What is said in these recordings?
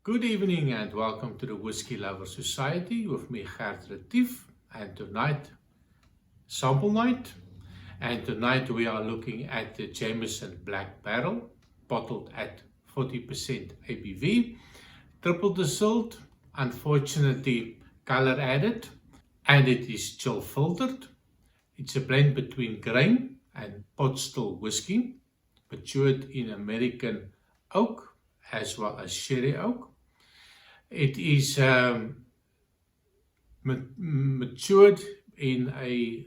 Good evening and welcome to the Whiskey Lover Society with me, Gert Retief, and tonight, sample night. And tonight we are looking at the Jameson Black Barrel, bottled at 40% ABV, triple distilled, unfortunately color added, and it is chill filtered. It's a blend between grain and pot still whiskey, matured in American oak as well as sherry oak. It is matured in a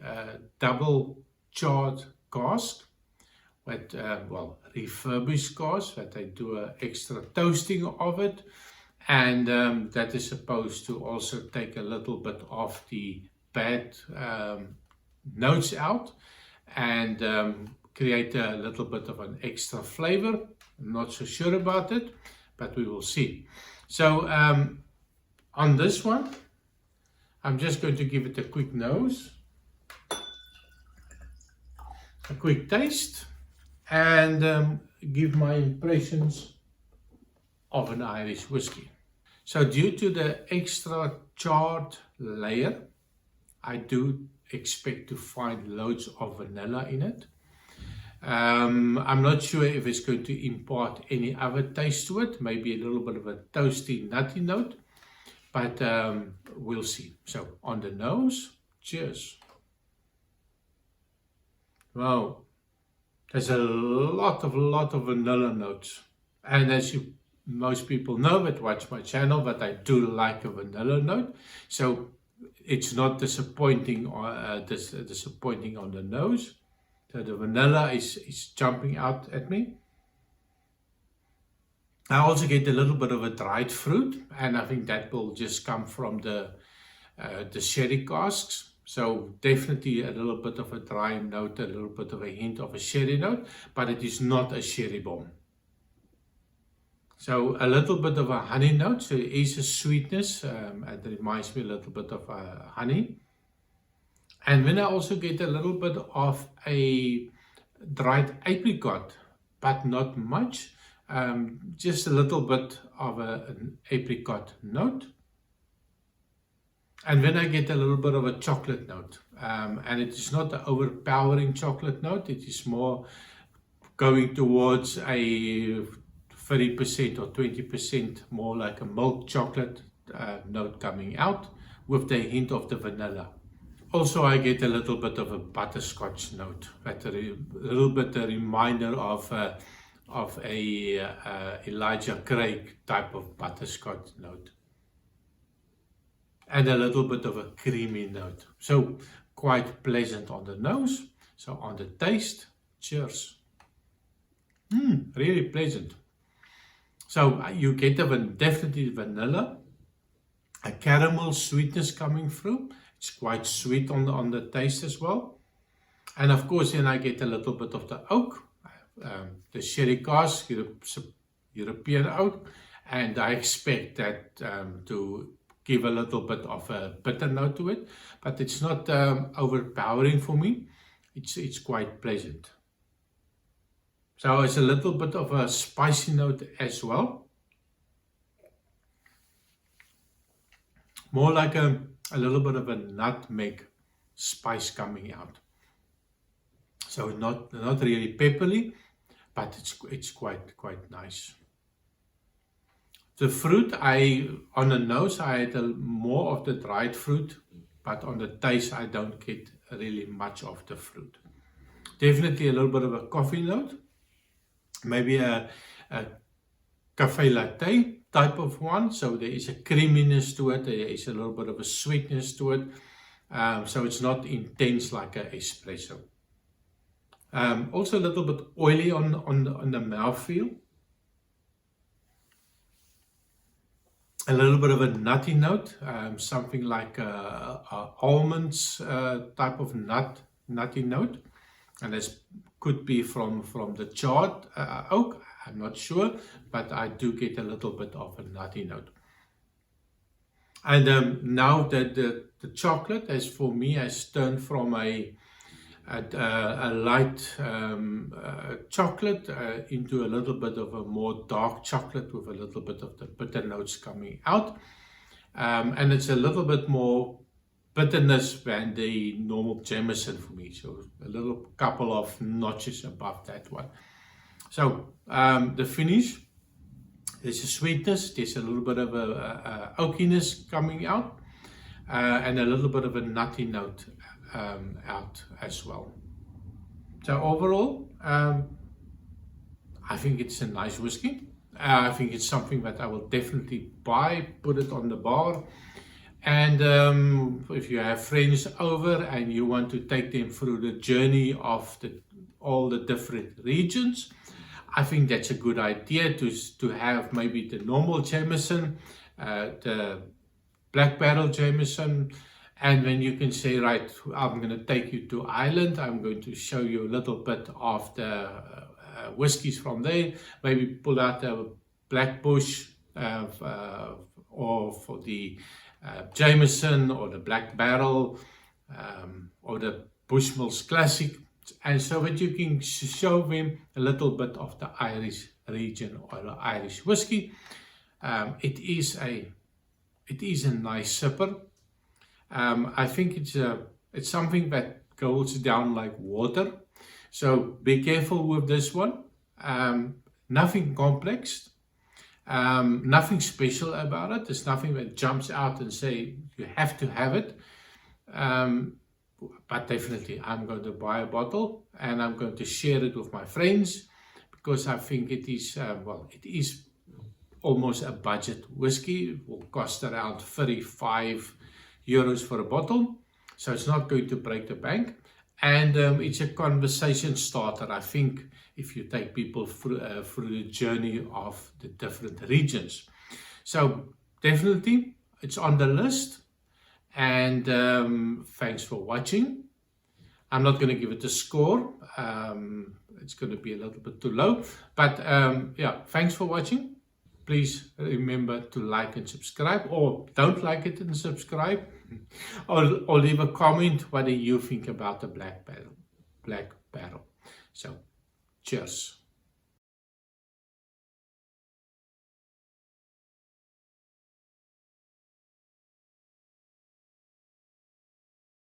double charred cask, with refurbished cask, that they do an extra toasting of it, and that is supposed to also take a little bit of the bad notes out and create a little bit of an extra flavor. I'm not so sure about it, but we will see. So on this one, I'm just going to give it a quick nose, a quick taste, and give my impressions of an Irish whiskey. So due to the extra charred layer, I do expect to find loads of vanilla in it. I'm not sure if it's going to impart any other taste to it, maybe a little bit of a toasty, nutty note, but we'll see. So on the nose, cheers. Wow, there's a lot of vanilla notes, and as most people know that watch my channel, that I do like a vanilla note, so it's not disappointing or disappointing on the nose. So the vanilla is jumping out at me. I also get a little bit of a dried fruit, and I think that will just come from the sherry casks. So definitely a little bit of a dry note, a little bit of a hint of a sherry note, but it is not a sherry bomb. So a little bit of a honey note, so it is a sweetness, it reminds me a little bit of honey. And then I also get a little bit of a dried apricot, but not much, just a little bit of an apricot note. And then I get a little bit of a chocolate note, and it is not an overpowering chocolate note, it is more going towards a 30% or 20% more like a milk chocolate note coming out with the hint of the vanilla. Also, I get a little bit of a butterscotch note, a little bit a reminder of a Elijah Craig type of butterscotch note, and a little bit of a creamy note. So quite pleasant on the nose. So on the taste, cheers. Really pleasant. So you get definitely vanilla, a caramel sweetness coming through. It's quite sweet on the taste as well. And of course, then I get a little bit of the oak, the sherry cask, European oak, and I expect that to give a little bit of a bitter note to it, but it's not overpowering for me. It's quite pleasant. So it's a little bit of a spicy note as well. More like a little bit of a nutmeg spice coming out. So not really peppery, but it's quite nice. The fruit, on the nose I had more of the dried fruit, but on the taste I don't get really much of the fruit. Definitely a little bit of a coffee note, maybe a cafe latte type of one, so there is a creaminess to it, there is a little bit of a sweetness to it, so it's not intense like an espresso. Also a little bit oily on the mouthfeel, a little bit of a nutty note, something like almonds type of nutty note, and this could be from the charred oak. I'm not sure, but I do get a little bit of a nutty note. And now that the chocolate, as for me, has turned from a a light chocolate into a little bit of a more dark chocolate with a little bit of the bitter notes coming out. And it's a little bit more bitterness than the normal Jameson for me. So a little couple of notches above that one. So the finish, there's a sweetness, there's a little bit of a oakiness coming out, and a little bit of a nutty note out as well. So overall, I think it's a nice whiskey. I think it's something that I will definitely buy, put it on the bar. And if you have friends over and you want to take them through the journey of all the different regions, I think that's a good idea to have maybe the normal Jameson, the Black Barrel Jameson, and then you can say, right, I'm going to take you to Ireland. I'm going to show you a little bit of the whiskies from there. Maybe pull out a Black Bush or for the Jameson or the Black Barrel or the Bushmills Classic, and so that you can show them a little bit of the Irish region or the Irish whiskey. It is a nice sipper. I think it's something that goes down like water. So be careful with this one. Nothing complex. Nothing special about it. There's nothing that jumps out and say you have to have it. But definitely I'm going to buy a bottle and I'm going to share it with my friends, because I think it is, it is almost a budget whiskey. It will cost around 35 euros for a bottle. So it's not going to break the bank. And it's a conversation starter, I think, if you take people through the journey of the different regions. So definitely it's on the list. And thanks for watching. I'm not going to give it a score. It's going to be a little bit too low. But yeah, thanks for watching. Please remember to like and subscribe, or don't like it and subscribe, or leave a comment what do you think about the Black Barrel. So cheers.